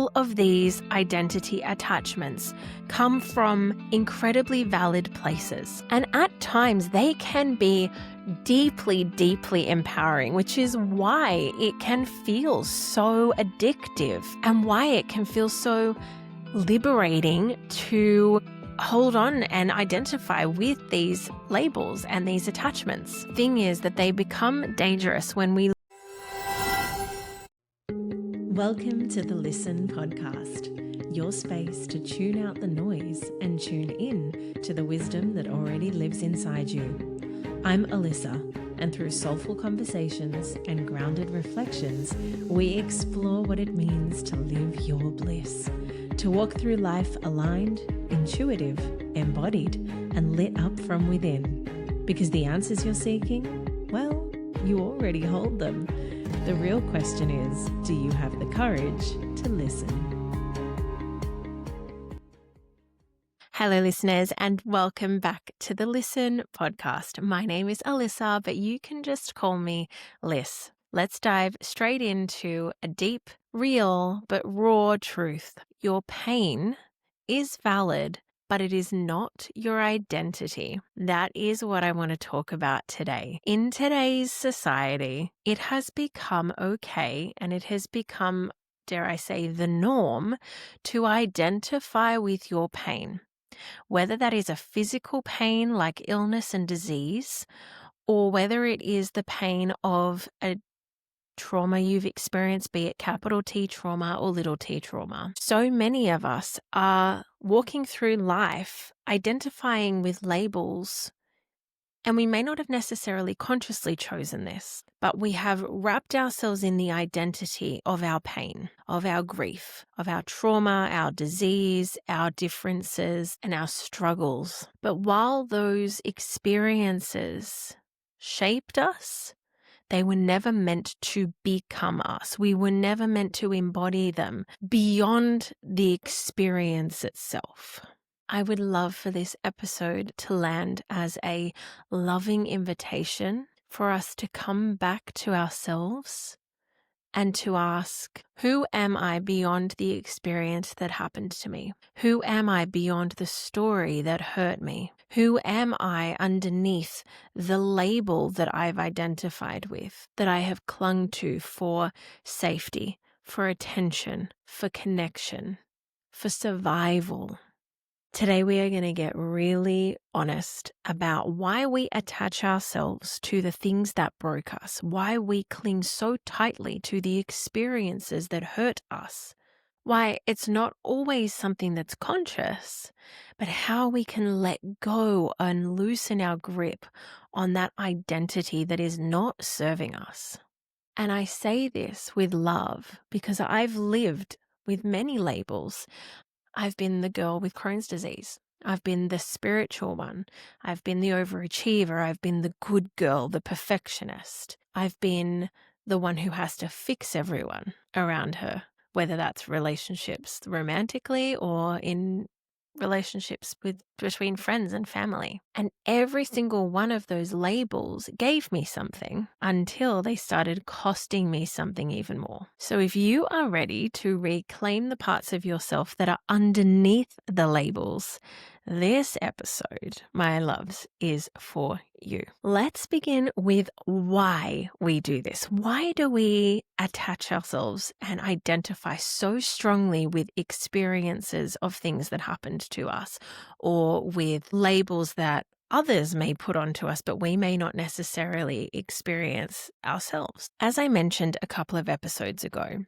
all of these identity attachments come from incredibly valid places. And at times they can be deeply, deeply empowering, which is why it can feel so addictive and why it can feel so liberating to hold on and identify with these labels and these attachments. Thing is that they become dangerous when we... Welcome to the Lyssn podcast, your space to tune out the noise and tune in to the wisdom that already lives inside you. I'm Alyssa, and through soulful conversations and grounded reflections, we explore what it means to live your bliss, to walk through life aligned, intuitive, embodied, and lit up from within. Because the answers you're seeking, well, you already hold them. The real question is, do you have the courage to listen? Hello, listeners, and welcome back to the Lyssn podcast. My name is Alyssa, but you can just call me Lyss. Let's dive straight into a deep, real, but raw truth. Your pain is valid, but it is not your identity. That is what I want to talk about today. In today's society, it has become okay, and it has become, dare I say, the norm to identify with your pain. Whether that is a physical pain like illness and disease, or whether it is the pain of a trauma you've experienced, be it capital T trauma or little t trauma. So many of us are walking through life identifying with labels, and we may not have necessarily consciously chosen this, but we have wrapped ourselves in the identity of our pain, of our grief, of our trauma, our disease, our differences, and our struggles. But while those experiences shaped us, they were never meant to become us. We were never meant to embody them beyond the experience itself. I would love for this episode to land as a loving invitation for us to come back to ourselves and to ask, who am I beyond the experience that happened to me? Who am I beyond the story that hurt me? Who am I underneath the label that I've identified with, that I have clung to for safety, for attention, for connection, for survival? Today we are going to get really honest about why we attach ourselves to the things that broke us, why we cling so tightly to the experiences that hurt us, why it's not always something that's conscious, but how we can let go and loosen our grip on that identity that is not serving us. And I say this with love because I've lived with many labels. I've been the girl with Crohn's disease. I've been the spiritual one. I've been the overachiever. I've been the good girl, the perfectionist. I've been the one who has to fix everyone around her, whether that's relationships romantically or in relationships between friends and family. And every single one of those labels gave me something until they started costing me something even more. So if you are ready to reclaim the parts of yourself that are underneath the labels, this episode, my loves, is for you. Let's begin with why we do this. Why do we attach ourselves and identify so strongly with experiences of things that happened to us, or with labels that others may put onto us, but we may not necessarily experience ourselves? As I mentioned a couple of episodes ago,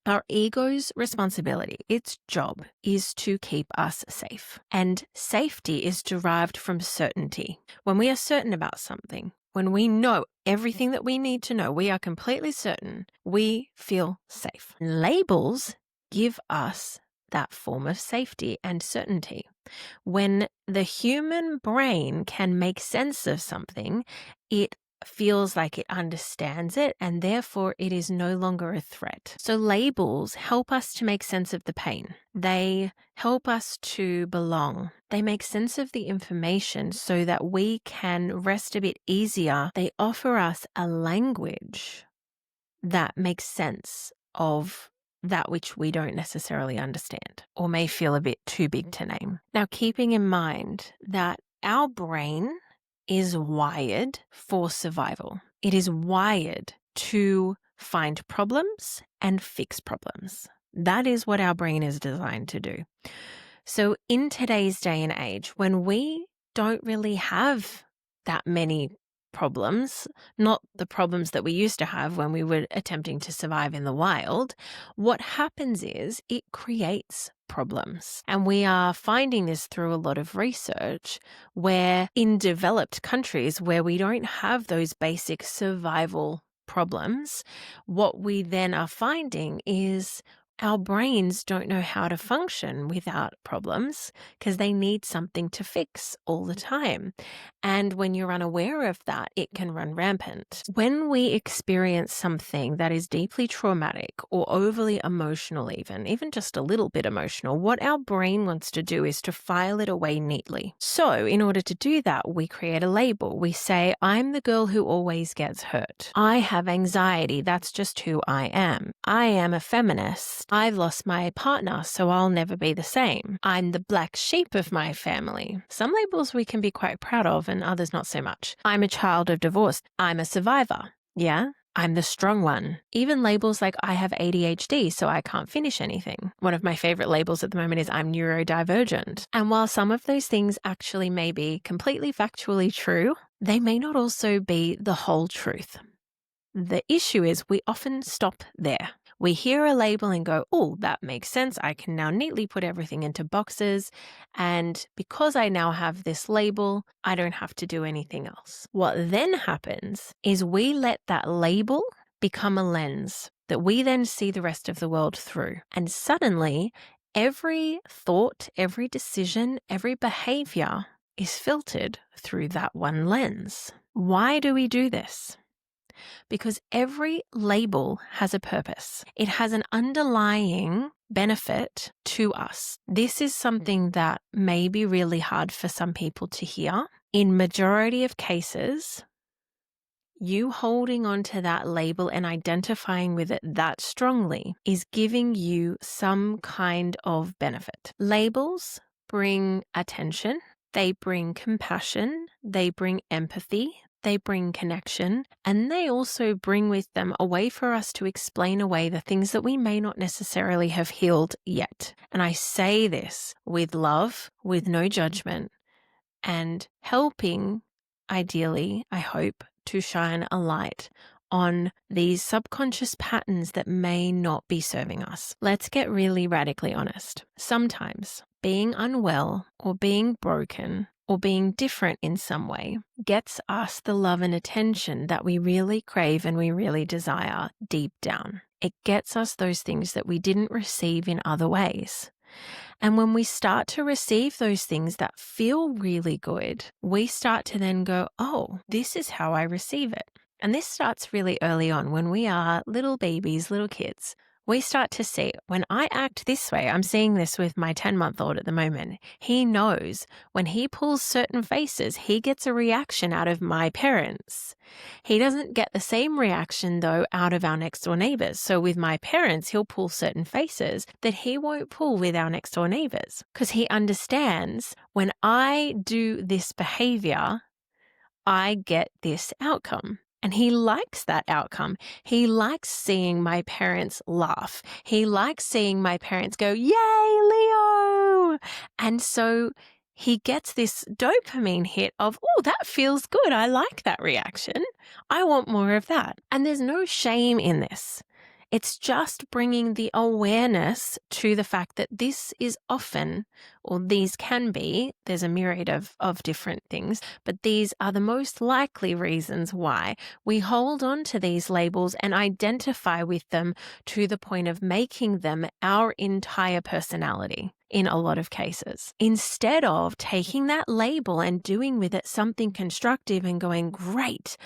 our ego's responsibility, its job, is to keep us safe. And safety is derived from certainty. When we are certain about something, when we know everything that we need to know, we are completely certain, we feel safe. Labels give us that form of safety and certainty. When the human brain can make sense of something, it feels like it understands it, and therefore it is no longer a threat. So labels help us to make sense of the pain. They help us to belong. They make sense of the information so that we can rest a bit easier. They offer us a language that makes sense of that which we don't necessarily understand or may feel a bit too big to name. Now, keeping in mind that our brain is wired for survival. It is wired to find problems and fix problems. That is what our brain is designed to do. So in today's day and age, when we don't really have that many problems, not the problems that we used to have when we were attempting to survive in the wild, what happens is it creates problems. And we are finding this through a lot of research where in developed countries where we don't have those basic survival problems, what we then are finding is our brains don't know how to function without problems because they need something to fix all the time. And when you're unaware of that, it can run rampant. When we experience something that is deeply traumatic or overly emotional, even just a little bit emotional, what our brain wants to do is to file it away neatly. So in order to do that, we create a label. We say, I'm the girl who always gets hurt. I have anxiety. That's just who I am. I am a feminist. I've lost my partner, so I'll never be the same. I'm the black sheep of my family. Some labels we can be quite proud of and others not so much. I'm a child of divorce. I'm a survivor. Yeah, I'm the strong one. Even labels like I have ADHD, so I can't finish anything. One of my favorite labels at the moment is I'm neurodivergent. And while some of those things actually may be completely factually true, they may not also be the whole truth. The issue is we often stop there. We hear a label and go, oh, that makes sense. I can now neatly put everything into boxes. And because I now have this label, I don't have to do anything else. What then happens is we let that label become a lens that we then see the rest of the world through. And suddenly, every thought, every decision, every behavior is filtered through that one lens. Why do we do this? Because every label has a purpose. It has an underlying benefit to us. This is something that may be really hard for some people to hear. In majority of cases, you holding on to that label and identifying with it that strongly is giving you some kind of benefit. Labels bring attention, they bring compassion, they bring empathy, they bring connection, and they also bring with them a way for us to explain away the things that we may not necessarily have healed yet. And I say this with love, with no judgment, and helping, ideally, I hope, to shine a light on these subconscious patterns that may not be serving us. Let's get really radically honest. Sometimes being unwell or being broken or being different in some way gets us the love and attention that we really crave and we really desire deep down. It gets us those things that we didn't receive in other ways. And when we start to receive those things that feel really good, we start to then go, oh, this is how I receive it. And this starts really early on when we are little babies, little kids. We start to see, when I act this way, I'm seeing this with my 10-month-old at the moment. He knows when he pulls certain faces, he gets a reaction out of my parents. He doesn't get the same reaction, though, out of our next-door neighbors. So with my parents, he'll pull certain faces that he won't pull with our next-door neighbors because he understands when I do this behavior, I get this outcome. And he likes that outcome. He likes seeing my parents laugh. He likes seeing my parents go, yay, Leo! And so he gets this dopamine hit of, oh, that feels good. I like that reaction. I want more of that. And there's no shame in this. It's just bringing the awareness to the fact that this is often, or these can be, there's a myriad of different things, but these are the most likely reasons why we hold on to these labels and identify with them to the point of making them our entire personality in a lot of cases. Instead of taking that label and doing with it something constructive and going, great,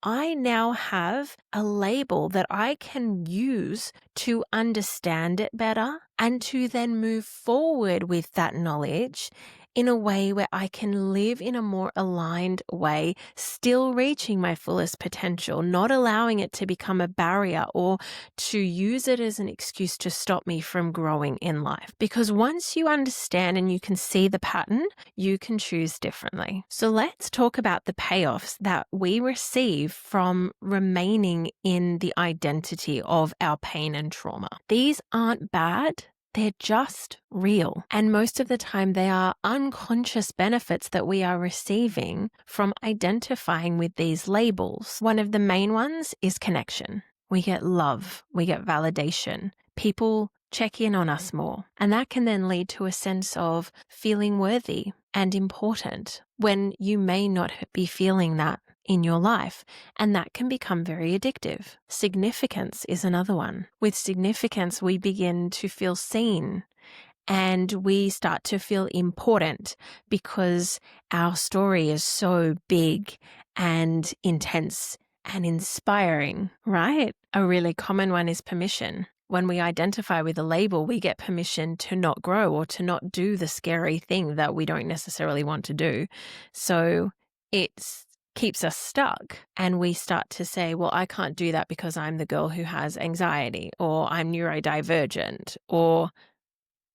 I now have a label that I can use to understand it better and to then move forward with that knowledge in a way where I can live in a more aligned way, still reaching my fullest potential, not allowing it to become a barrier or to use it as an excuse to stop me from growing in life. Because once you understand and you can see the pattern, you can choose differently. So let's talk about the payoffs that we receive from remaining in the identity of our pain and trauma. These aren't bad. They're just real. And most of the time, they are unconscious benefits that we are receiving from identifying with these labels. One of the main ones is connection. We get love, we get validation. People check in on us more. And that can then lead to a sense of feeling worthy and important when you may not be feeling that in your life. And that can become very addictive. Significance is another one. With significance, we begin to feel seen and we start to feel important because our story is so big and intense and inspiring, right? A really common one is permission. When we identify with a label, we get permission to not grow or to not do the scary thing that we don't necessarily want to do. So it keeps us stuck and we start to say, well, I can't do that because I'm the girl who has anxiety, or I'm neurodivergent, or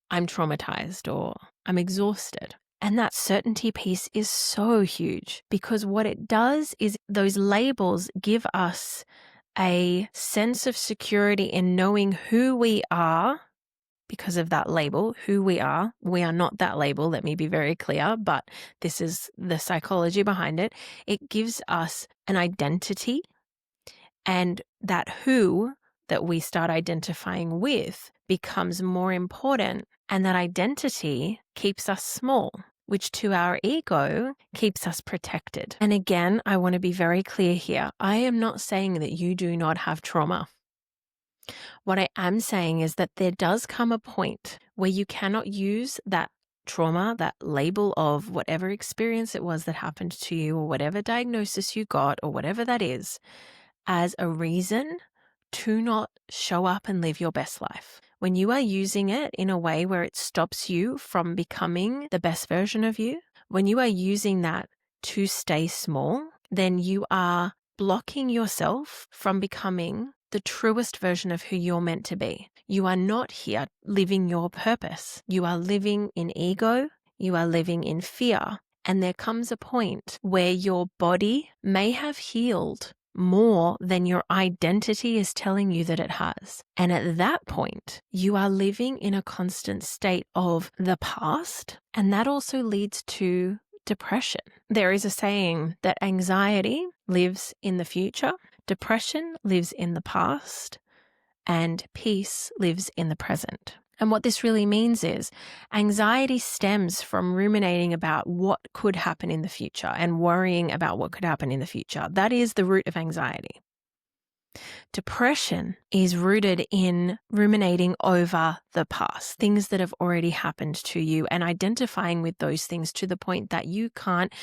I'm traumatized, or I'm exhausted. And that certainty piece is so huge because what it does is those labels give us a sense of security in knowing who we are because of that label, who we are. We are not that label, let me be very clear, but this is the psychology behind it. It gives us an identity, and that who that we start identifying with becomes more important, and that identity keeps us small, which to our ego keeps us protected. And again, I want to be very clear here. I am not saying that you do not have trauma. What I am saying is that there does come a point where you cannot use that trauma, that label of whatever experience it was that happened to you or whatever diagnosis you got or whatever that is, as a reason to not show up and live your best life. When you are using it in a way where it stops you from becoming the best version of you, when you are using that to stay small, then you are blocking yourself from becoming the truest version of who you're meant to be. You are not here living your purpose. You are living in ego. You are living in fear. And there comes a point where your body may have healed more than your identity is telling you that it has. And at that point, you are living in a constant state of the past. And that also leads to depression. There is a saying that anxiety lives in the future, depression lives in the past, and peace lives in the present. And what this really means is anxiety stems from ruminating about what could happen in the future and worrying about what could happen in the future. That is the root of anxiety. Depression is rooted in ruminating over the past, things that have already happened to you, and identifying with those things to the point that you can't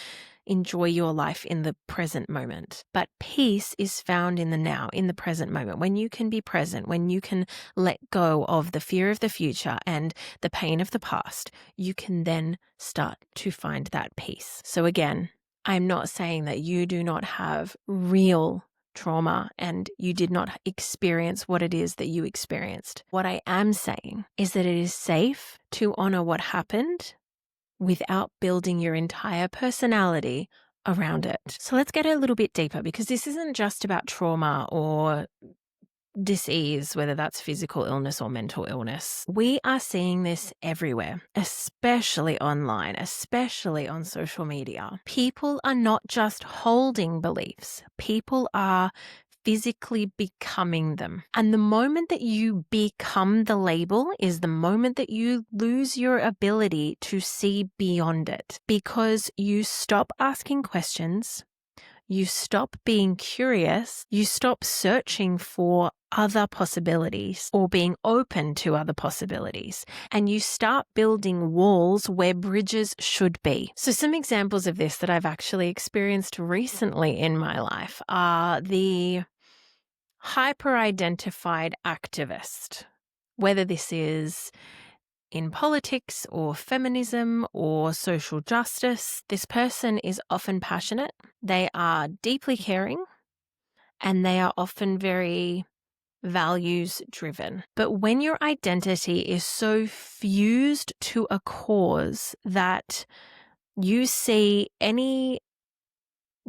enjoy your life in the present moment. But peace is found in the now, in the present moment, when you can be present, when you can let go of the fear of the future and the pain of the past, you can then start to find that peace. So again, I'm not saying that you do not have real trauma and you did not experience what it is that you experienced. What I am saying is that it is safe to honor what happened without building your entire personality around it. So let's get a little bit deeper, because this isn't just about trauma or disease, whether that's physical illness or mental illness. We are seeing this everywhere, especially online, especially on social media. People are not just holding beliefs. People are physically becoming them. And the moment that you become the label is the moment that you lose your ability to see beyond it, because you stop asking questions, you stop being curious, you stop searching for other possibilities or being open to other possibilities, and you start building walls where bridges should be. So some examples of this that I've actually experienced recently in my life are the hyper-identified activist, whether this is in politics or feminism or social justice. This person is often passionate. They are deeply caring, and they are often very values driven. But when your identity is so fused to a cause that you see any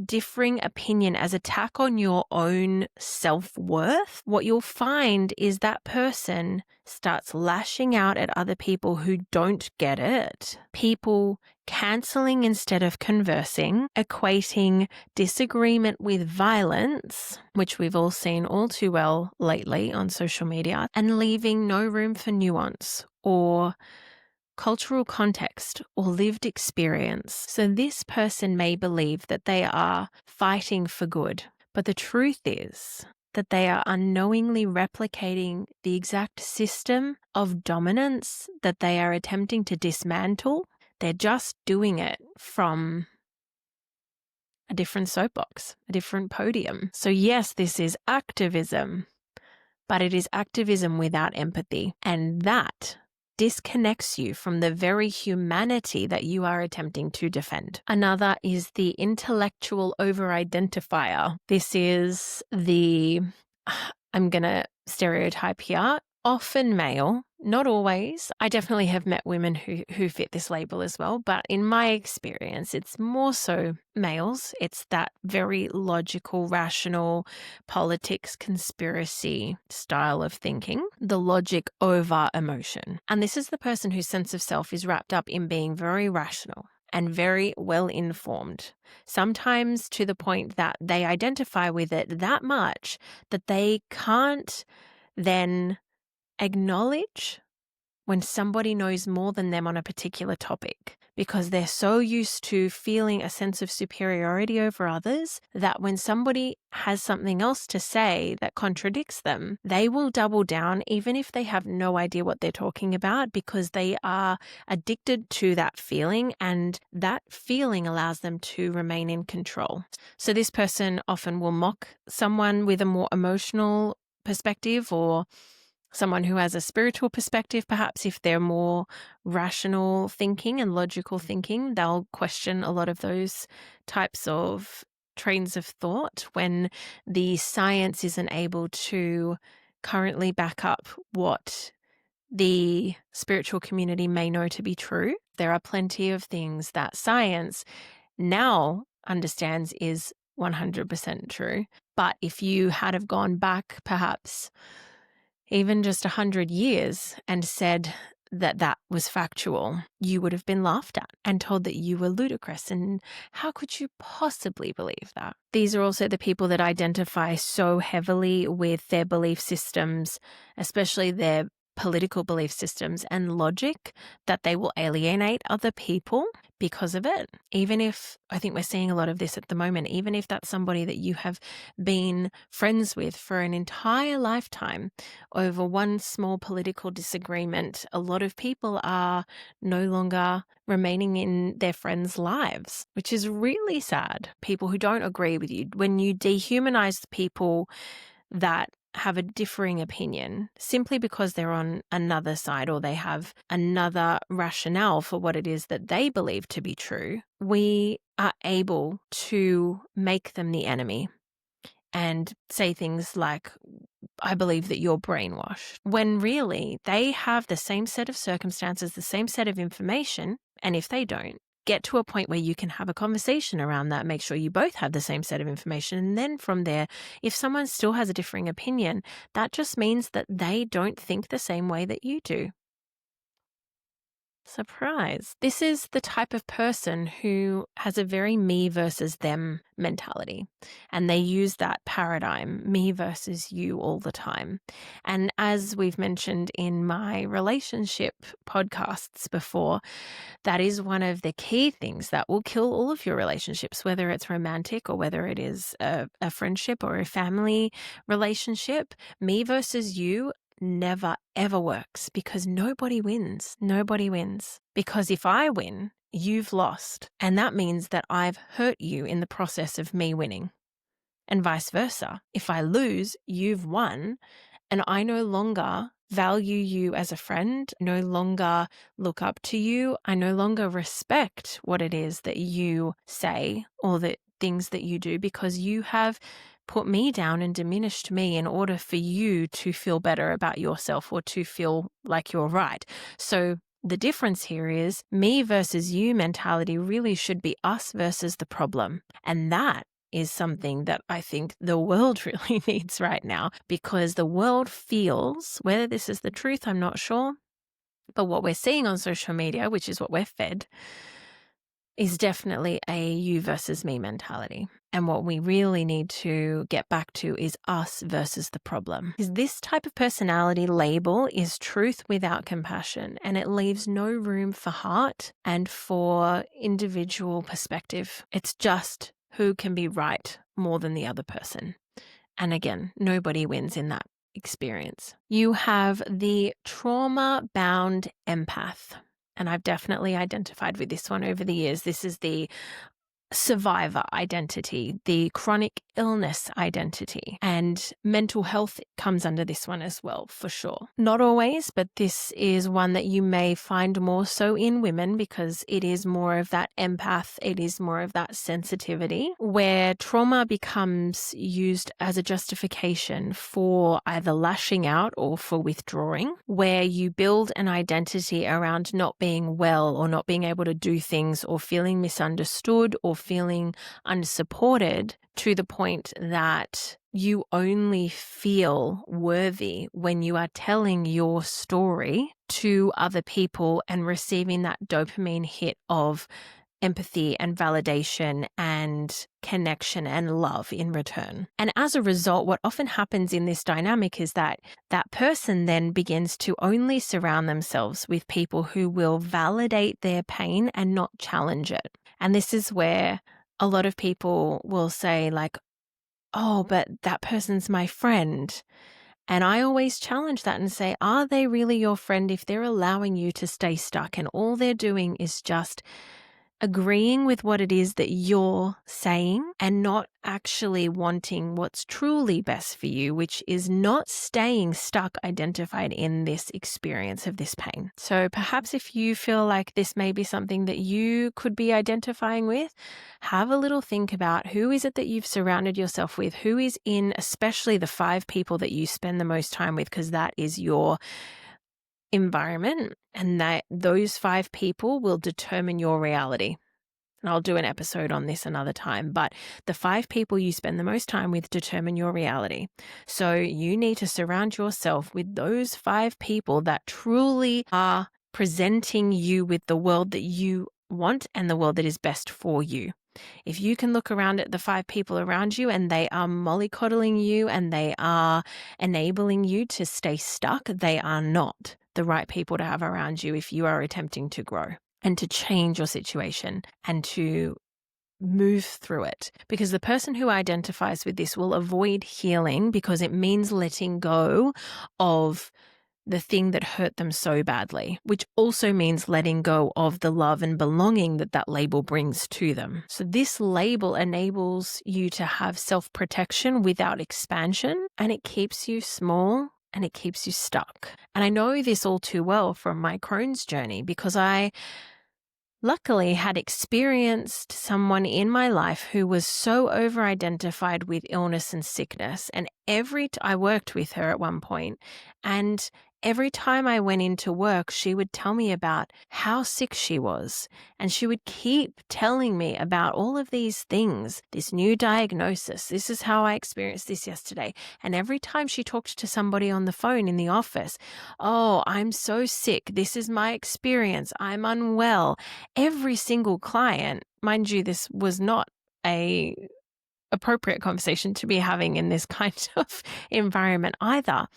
differing opinion as attack on your own self-worth, what you'll find is that person starts lashing out at other people who don't get it. People cancelling instead of conversing, equating disagreement with violence, which we've all seen all too well lately on social media, and leaving no room for nuance or cultural context or lived experience. So this person may believe that they are fighting for good, but the truth is that they are unknowingly replicating the exact system of dominance that they are attempting to dismantle. They're just doing it from a different soapbox, a different podium. So yes, this is activism, but it is activism without empathy, and that disconnects you from the very humanity that you are attempting to defend. Another is the intellectual over-identifier. This is I'm going to stereotype here, often male, not always. I definitely have met women who fit this label as well, but in my experience, it's more so males. It's that very logical, rational, politics, conspiracy style of thinking, the logic over emotion. And this is the person whose sense of self is wrapped up in being very rational and very well informed, sometimes to the point that they identify with it that much that they can't then acknowledge when somebody knows more than them on a particular topic, because they're so used to feeling a sense of superiority over others that when somebody has something else to say that contradicts them, they will double down even if they have no idea what they're talking about, because they are addicted to that feeling, and that feeling allows them to remain in control. So this person often will mock someone with a more emotional perspective, or someone who has a spiritual perspective. Perhaps if they're more rational thinking and logical thinking, they'll question a lot of those types of trains of thought when the science isn't able to currently back up what the spiritual community may know to be true. There are plenty of things that science now understands is 100% true. But if you had have gone back perhaps even just 100 years and said that that was factual, you would have been laughed at and told that you were ludicrous. And how could you possibly believe that? These are also the people that identify so heavily with their belief systems, especially their political belief systems and logic, that they will alienate other people because of it. Even if, I think we're seeing a lot of this at the moment, even if that's somebody that you have been friends with for an entire lifetime, over one small political disagreement, a lot of people are no longer remaining in their friends' lives, which is really sad. People who don't agree with you, when you dehumanize people that have a differing opinion simply because they're on another side or they have another rationale for what it is that they believe to be true, we are able to make them the enemy and say things like, I believe that you're brainwashed, when really they have the same set of circumstances, the same set of information, and if they don't, get to a point where you can have a conversation around that, make sure you both have the same set of information. And then from there, if someone still has a differing opinion, that just means that they don't think the same way that you do. Surprise. This is the type of person who has a very me versus them mentality. And they use that paradigm, me versus you, all the time. And as we've mentioned in my relationship podcasts before, that is one of the key things that will kill all of your relationships, whether it's romantic or whether it is a friendship or a family relationship. Me versus you never ever works, because nobody wins. Nobody wins. Because if I win, you've lost. And that means that I've hurt you in the process of me winning. And vice versa. If I lose, you've won, and I no longer value you as a friend, no longer look up to you. I no longer respect what it is that you say or the things that you do because you have put me down and diminished me in order for you to feel better about yourself or to feel like you're right. So the difference here is me versus you mentality really should be us versus the problem. And that is something that I think the world really needs right now, because the world feels, whether this is the truth, I'm not sure, but what we're seeing on social media, which is what we're fed, is definitely a you versus me mentality. And what we really need to get back to is us versus the problem. Because this type of personality label is truth without compassion, and it leaves no room for heart and for individual perspective. It's just who can be right more than the other person. And again, nobody wins in that experience. You have the trauma-bound empath. And I've definitely identified with this one over the years. This is the survivor identity, the chronic illness identity, and mental health comes under this one as well, for sure. Not always, but this is one that you may find more so in women because it is more of that empath, it is more of that sensitivity, where trauma becomes used as a justification for either lashing out or for withdrawing, where you build an identity around not being well or not being able to do things or feeling misunderstood or feeling unsupported to the point that you only feel worthy when you are telling your story to other people and receiving that dopamine hit of empathy and validation and connection and love in return. And as a result, what often happens in this dynamic is that that person then begins to only surround themselves with people who will validate their pain and not challenge it. And this is where a lot of people will say like, oh, but that person's my friend. And I always challenge that and say, are they really your friend if they're allowing you to stay stuck and all they're doing is just agreeing with what it is that you're saying and not actually wanting what's truly best for you, which is not staying stuck identified in this experience of this pain. So perhaps if you feel like this may be something that you could be identifying with, have a little think about who is it that you've surrounded yourself with, who is in especially the 5 people that you spend the most time with, because that is your environment, and that those 5 people will determine your reality. And I'll do an episode on this another time, but the 5 people you spend the most time with determine your reality. So you need to surround yourself with those 5 people that truly are presenting you with the world that you want and the world that is best for you. If you can look around at the 5 people around you and they are mollycoddling you and they are enabling you to stay stuck, they are not the right people to have around you if you are attempting to grow and to change your situation and to move through it. Because the person who identifies with this will avoid healing because it means letting go of the thing that hurt them so badly, which also means letting go of the love and belonging that that label brings to them. So this label enables you to have self-protection without expansion, and it keeps you small and it keeps you stuck. And I know this all too well from my Crohn's journey because I luckily had experienced someone in my life who was so over-identified with illness and sickness. And I worked with her at one point, and every time I went into work, she would tell me about how sick she was. And she would keep telling me about all of these things, this new diagnosis. This is how I experienced this yesterday. And every time she talked to somebody on the phone in the office, oh, I'm so sick. This is my experience. I'm unwell. Every single client, mind you, this was not a appropriate conversation to be having in this kind of environment either.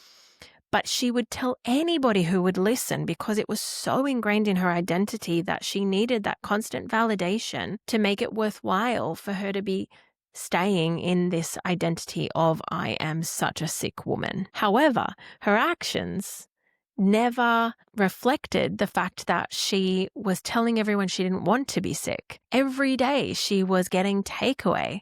But she would tell anybody who would listen because it was so ingrained in her identity that she needed that constant validation to make it worthwhile for her to be staying in this identity of I am such a sick woman. However, her actions never reflected the fact that she was telling everyone she didn't want to be sick. Every day she was getting takeaway.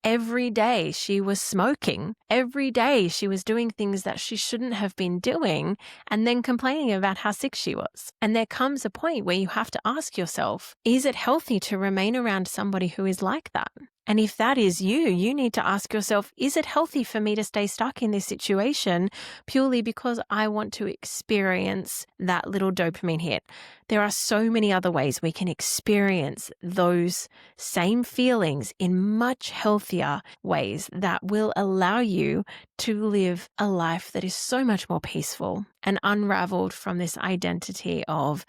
Every day she was smoking. Every day she was doing things that she shouldn't have been doing and then complaining about how sick she was. And there comes a point where you have to ask yourself, is it healthy to remain around somebody who is like that? And if that is you, you need to ask yourself, is it healthy for me to stay stuck in this situation purely because I want to experience that little dopamine hit? There are so many other ways we can experience those same feelings in much healthier ways that will allow you to live a life that is so much more peaceful and unraveled from this identity of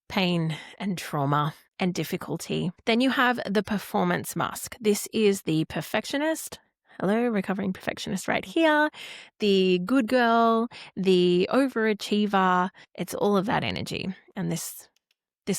pain and trauma and difficulty. Then you have the performance mask. This is the perfectionist. Hello, recovering perfectionist right here. The good girl, the overachiever. It's all of that energy. And this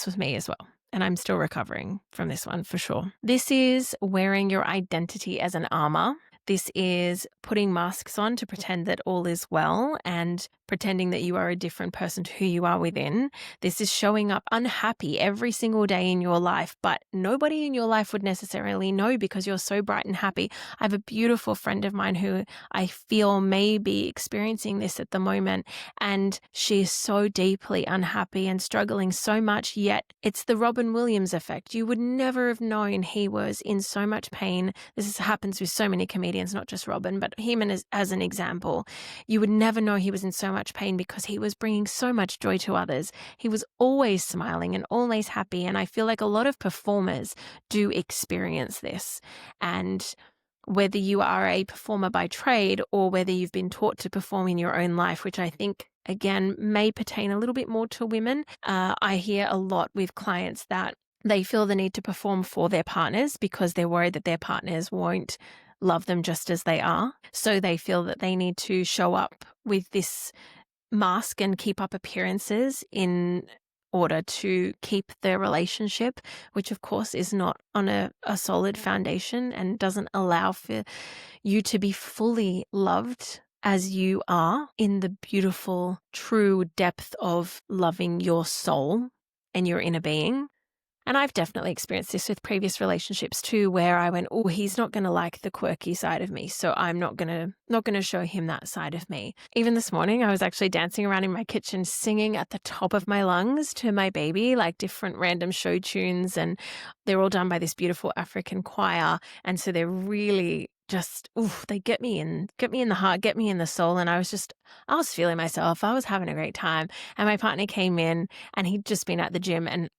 was me as well. And I'm still recovering from this one for sure. This is wearing your identity as an armor. This is putting masks on to pretend that all is well and pretending that you are a different person to who you are within. This is showing up unhappy every single day in your life, but nobody in your life would necessarily know because you're so bright and happy. I have a beautiful friend of mine who I feel may be experiencing this at the moment, and she is so deeply unhappy and struggling so much, yet it's the Robin Williams effect. You would never have known he was in so much pain. Happens with so many comedians, not just Robin, but him as an example. You would never know he was in so much pain because he was bringing so much joy to others. He was always smiling and always happy. And I feel like a lot of performers do experience this. And whether you are a performer by trade or whether you've been taught to perform in your own life, which I think, again, may pertain a little bit more to women, I hear a lot with clients that they feel the need to perform for their partners because they're worried that their partners won't love them just as they are. So they feel that they need to show up with this mask and keep up appearances in order to keep their relationship, which of course is not on a solid foundation and doesn't allow for you to be fully loved as you are in the beautiful, true depth of loving your soul and your inner being. And I've definitely experienced this with previous relationships too, where I went, oh, he's not going to like the quirky side of me, so I'm not going to show him that side of me. Even this morning, I was actually dancing around in my kitchen, singing at the top of my lungs to my baby, like different random show tunes, and they're all done by this beautiful African choir, and so they're really just, they get me in the heart, get me in the soul. And I was feeling myself. I was having a great time. And my partner came in and he'd just been at the gym and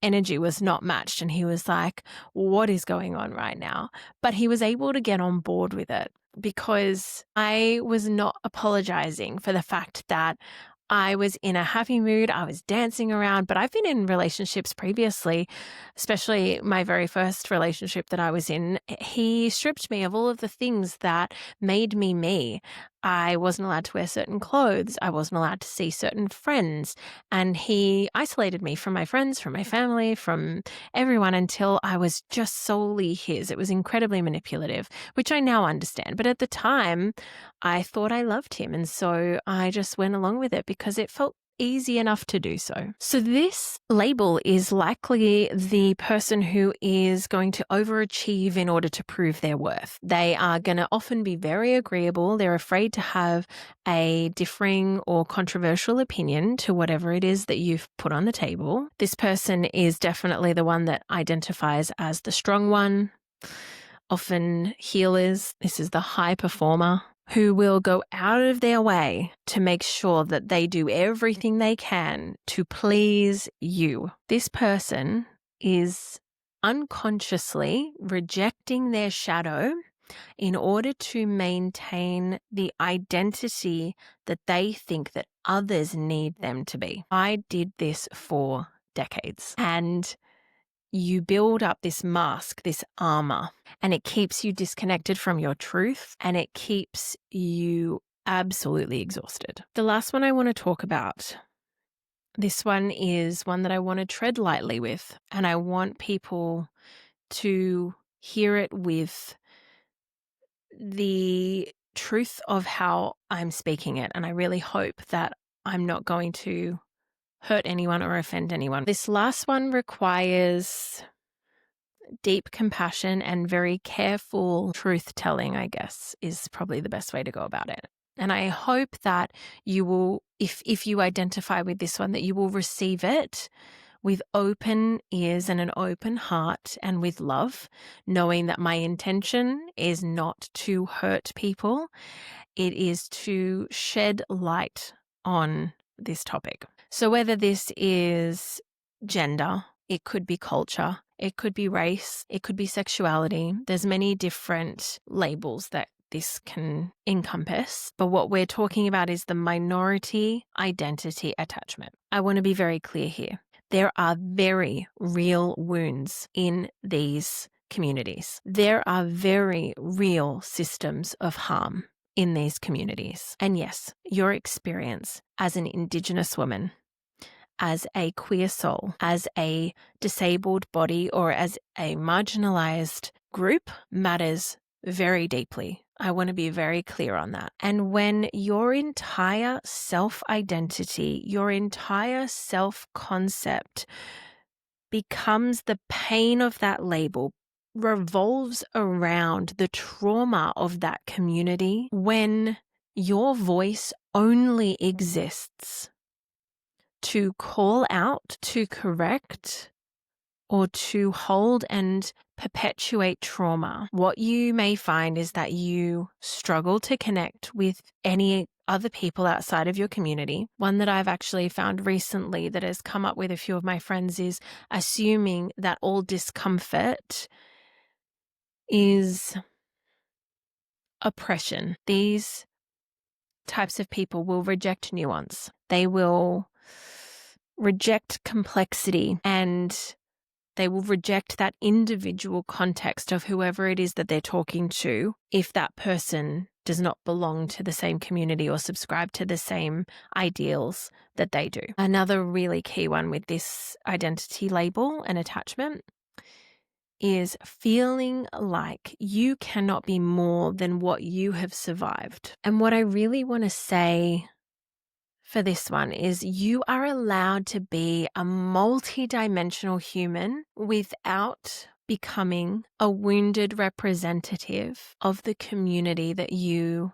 energy was not matched. And he was like, what is going on right now? But he was able to get on board with it because I was not apologizing for the fact that I was in a happy mood. I was dancing around, but I've been in relationships previously, especially my very first relationship that I was in. He stripped me of all of the things that made me me. I wasn't allowed to wear certain clothes. I wasn't allowed to see certain friends. And he isolated me from my friends, from my family, from everyone until I was just solely his. It was incredibly manipulative, which I now understand. But at the time, I thought I loved him. And so I just went along with it because it felt easy enough to do so. So this label is likely the person who is going to overachieve in order to prove their worth. They are going to often be very agreeable. They're afraid to have a differing or controversial opinion to whatever it is that you've put on the table. This person is definitely the one that identifies as the strong one. Often healers. This is the high performer, who will go out of their way to make sure that they do everything they can to please you. This person is unconsciously rejecting their shadow in order to maintain the identity that they think that others need them to be. I did this for decades, and you build up this mask, this armor, and it keeps you disconnected from your truth, and it keeps you absolutely exhausted. The last one I want to talk about, this one is one that I want to tread lightly with, and I want people to hear it with the truth of how I'm speaking it, and I really hope that I'm not going to hurt anyone or offend anyone. This last one requires deep compassion and very careful truth-telling, I guess, is probably the best way to go about it. And I hope that you will, if you identify with this one, that you will receive it with open ears and an open heart and with love, knowing that my intention is not to hurt people. It is to shed light on this topic. So whether this is gender, it could be culture, it could be race, it could be sexuality. There's many different labels that this can encompass. But what we're talking about is the minority identity attachment. I want to be very clear here. There are very real wounds in these communities. There are very real systems of harm in these communities. And yes, your experience as an Indigenous woman, as a queer soul, as a disabled body, or as a marginalized group matters very deeply. I want to be very clear on that. And when your entire self-identity, your entire self-concept becomes the pain of that label, revolves around the trauma of that community, when your voice only exists to call out, to correct, or to hold and perpetuate trauma, what you may find is that you struggle to connect with any other people outside of your community. One that I've actually found recently that has come up with a few of my friends is assuming that all discomfort is oppression. These types of people will reject nuance. They will reject complexity, and they will reject that individual context of whoever it is that they're talking to if that person does not belong to the same community or subscribe to the same ideals that they do. Another really key one with this identity label and attachment is feeling like you cannot be more than what you have survived. And what I really want to say for this one is you are allowed to be a multi-dimensional human without becoming a wounded representative of the community that you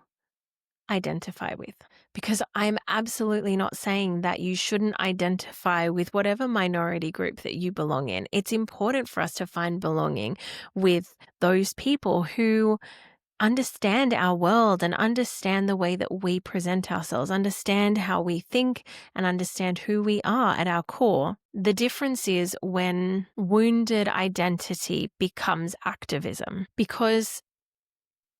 identify with. Because I'm absolutely not saying that you shouldn't identify with whatever minority group that you belong in. It's important for us to find belonging with those people who understand our world and understand the way that we present ourselves, understand how we think, and understand who we are at our core. The difference is when wounded identity becomes activism, because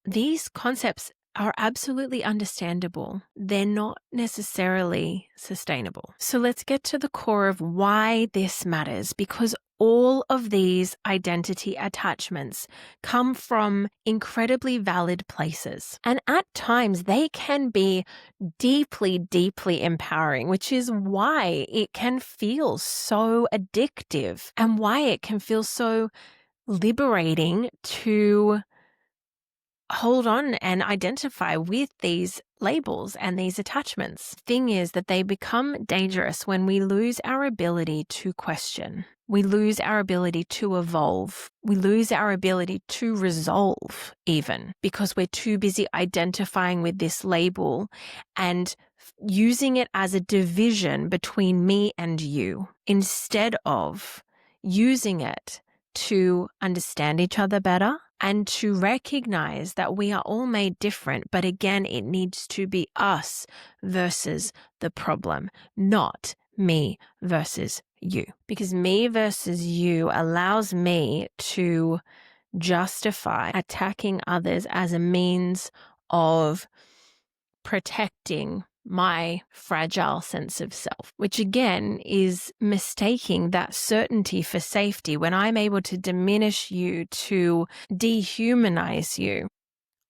these concepts are absolutely understandable. They're not necessarily sustainable. So let's get to the core of why this matters, because all of these identity attachments come from incredibly valid places. And at times they can be deeply, deeply empowering, which is why it can feel so addictive and why it can feel so liberating to hold on and identify with these labels and these attachments. Thing is that they become dangerous when we lose our ability to question. We lose our ability to evolve. We lose our ability to resolve even, because we're too busy identifying with this label and using it as a division between me and you, instead of using it to understand each other better and to recognize that we are all made different. But again, it needs to be us versus the problem, not me versus you. Because me versus you allows me to justify attacking others as a means of protecting my fragile sense of self, which again is mistaking that certainty for safety. When I'm able to diminish you, to dehumanize you,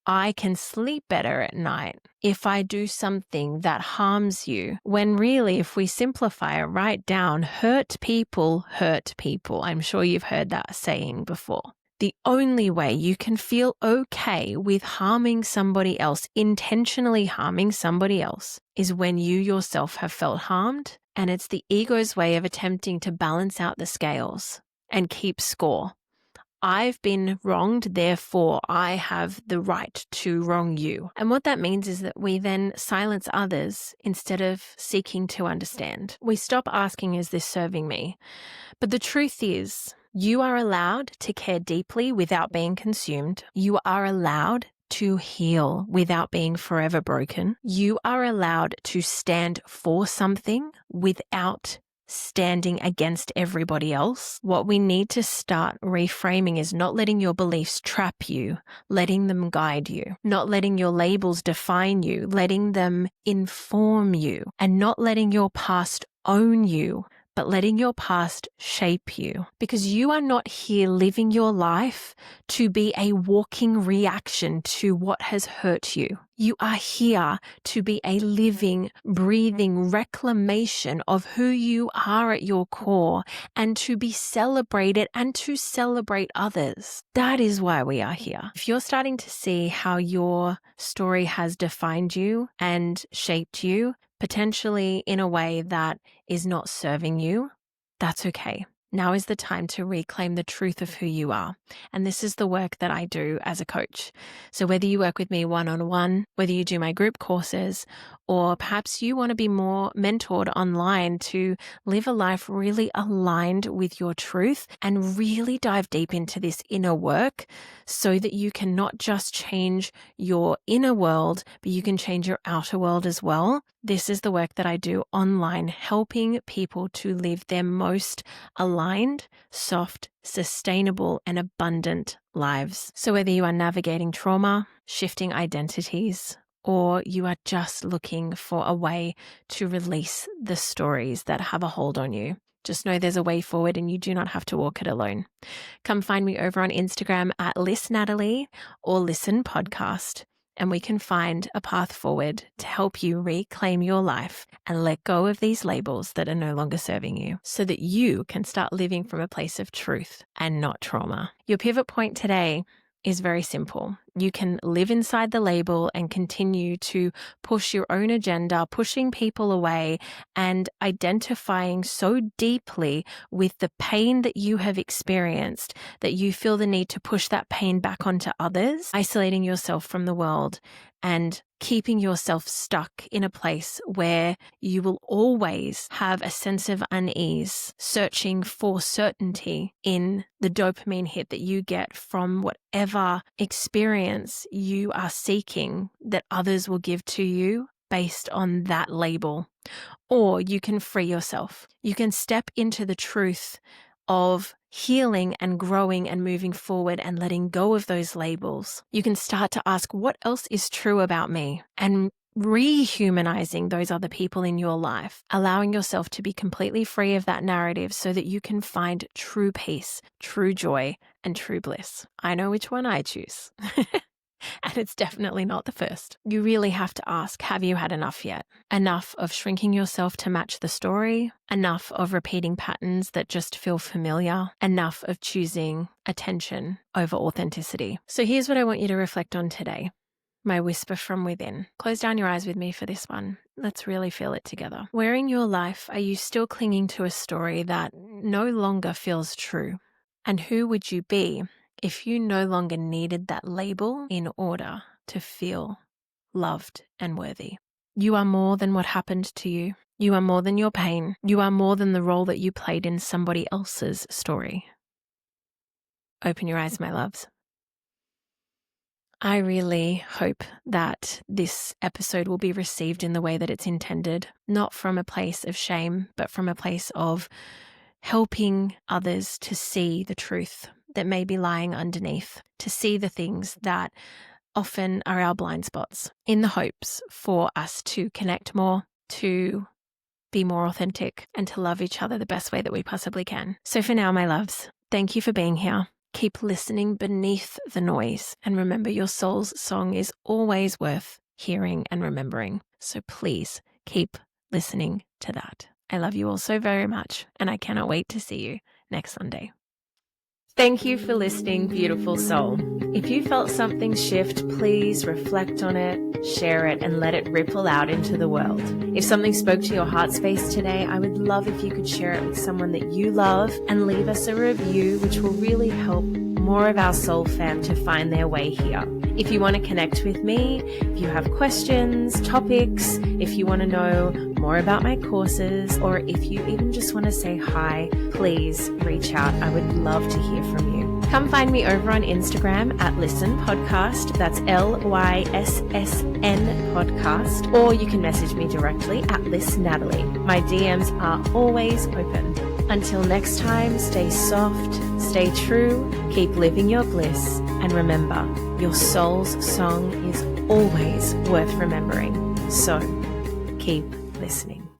I can sleep better at night if I do something that harms you. When really, if we simplify it right down, hurt people hurt people. I'm sure you've heard that saying before. The only way you can feel okay with harming somebody else, intentionally harming somebody else, is when you yourself have felt harmed, and it's the ego's way of attempting to balance out the scales and keep score. I've been wronged, therefore I have the right to wrong you. And what that means is that we then silence others instead of seeking to understand. We stop asking, is this serving me? But the truth is, you are allowed to care deeply without being consumed. You are allowed to heal without being forever broken. You are allowed to stand for something without standing against everybody else. What we need to start reframing is not letting your beliefs trap you, letting them guide you, not letting your labels define you, letting them inform you, and not letting your past own you, but letting your past shape you. Because you are not here living your life to be a walking reaction to what has hurt you. You are here to be a living, breathing reclamation of who you are at your core, and to be celebrated and to celebrate others. That is why we are here. If you're starting to see how your story has defined you and shaped you, potentially in a way that is not serving you, that's okay. Now is the time to reclaim the truth of who you are. And this is the work that I do as a coach. So whether you work with me one-on-one, whether you do my group courses, or perhaps you want to be more mentored online to live a life really aligned with your truth and really dive deep into this inner work so that you can not just change your inner world, but you can change your outer world as well. This is the work that I do online, helping people to live their most aligned, soft, sustainable, and abundant lives. So whether you are navigating trauma, shifting identities, or you are just looking for a way to release the stories that have a hold on you, just know there's a way forward and you do not have to walk it alone. Come find me over on Instagram at Lyssn or Lyssn Podcast, and we can find a path forward to help you reclaim your life and let go of these labels that are no longer serving you so that you can start living from a place of truth and not trauma. Your pivot point today is very simple. You can live inside the label and continue to push your own agenda, pushing people away and identifying so deeply with the pain that you have experienced that you feel the need to push that pain back onto others, isolating yourself from the world and keeping yourself stuck in a place where you will always have a sense of unease, searching for certainty in the dopamine hit that you get from whatever experience you are seeking that others will give to you based on that label. Or you can free yourself. You can step into the truth of healing and growing and moving forward and letting go of those labels. You can start to ask, what else is true about me? And rehumanizing those other people in your life, allowing yourself to be completely free of that narrative so that you can find true peace, true joy, and true bliss. I know which one I choose. And it's definitely not the first. You really have to ask, have you had enough yet? Enough of shrinking yourself to match the story? Enough of repeating patterns that just feel familiar? Enough of choosing attention over authenticity? So here's what I want you to reflect on today. My whisper from within. Close down your eyes with me for this one. Let's really feel it together. Where in your life are you still clinging to a story that no longer feels true? And who would you be if you no longer needed that label in order to feel loved and worthy? You are more than what happened to you. You are more than your pain. You are more than the role that you played in somebody else's story. Open your eyes, my loves. I really hope that this episode will be received in the way that it's intended, not from a place of shame, but from a place of helping others to see the truth that may be lying underneath, to see the things that often are our blind spots, in the hopes for us to connect more, to be more authentic, and to love each other the best way that we possibly can. So for now, my loves, thank you for being here. Keep listening beneath the noise, and remember your soul's song is always worth hearing and remembering. So please keep listening to that. I love you all so very much, and I cannot wait to see you next Sunday. Thank you for listening, beautiful soul. If you felt something shift, please reflect on it, share it, and let it ripple out into the world. If something spoke to your heart space today, I would love if you could share it with someone that you love and leave us a review, which will really help more of our soul fam to find their way here. If you want to connect with me, if you have questions, topics, if you want to know more about my courses, or if you even just want to say hi, please reach out. I would love to hear from you. Come find me over on Instagram at Lyssn Podcast. That's LYSSN Podcast. Or you can message me directly at Lyss Natalie. My DMs are always open. Until next time, stay soft, stay true, keep living your bliss, and remember, your soul's song is always worth remembering. So, keep listening.